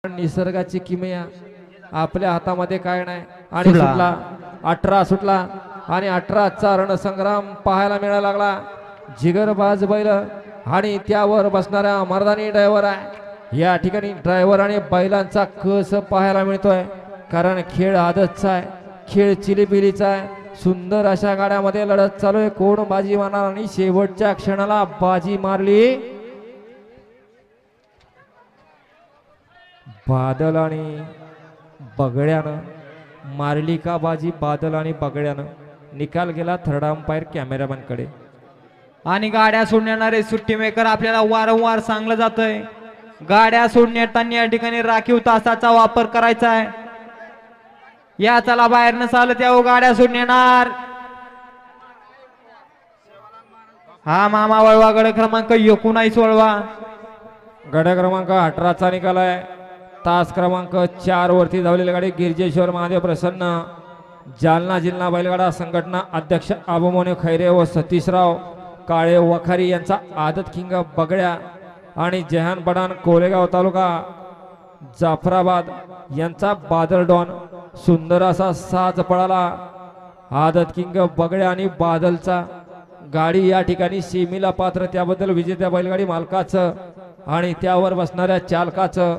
निसर्गाची किमया आपल्या हातामध्ये काय नाही। आणि सुटला 18 सुटला आणि 18चा रणसंग्राम पाहायला मिळायला लागला। जिगरबाज बैल आणि त्यावर बसणारा मर्दानी ड्रायव्हर आहे। या ठिकाणी ड्रायव्हर आणि बैलांचा कस पाहायला मिळतोय, कारण खेळ आदतचा आहे, खेळ चिलीपिलीचा आहे। सुंदर अशा गाड्यामध्ये लढत चालू आहे। कोण बाजी मारणार आणि शेवटच्या क्षणाला बाजी मारली बादल आणि बगड्यानं। मारली का बाजी बादल आणि बगड्यानं। निकाल गेला थर्ड अंपायर कॅमेरामॅन कडे। आणि गाड्या सोडणारे सुट्टी मेकर आपल्याला वारंवार सांगलं जातंय, गाड्या सोडण्याताना या ठिकाणी राखीव तासाचा वापर करायचा आहे। या चला बाहेर नसाल त्या गाड्या सोडणार। हा मामा वळवा गड क्रमांक 19 वळवा। गड क्रमांक 18चा निकाल आहे। तास क्रमांक 4 वरती धावलेली गाडी गिरजेश्वर महादेव प्रसन्न, जालना जिल्हा बैलगाडा संघटना अध्यक्ष आबुमोने खैरे व सतीशराव काळे वखारी यांचा आदत किंग बगड्या आणि जहान बडान कोलेगाव तालुका जाफराबाद यांचा बादल डॉन। सुंदर असा साज पळाला आदत किंग बगड्या आणि बादलचा। गाडी या ठिकाणी सीमेला पात्र, त्याबद्दल विजेत्या बैलगाडी मालकाचं आणि त्यावर बसणाऱ्या चालकाचं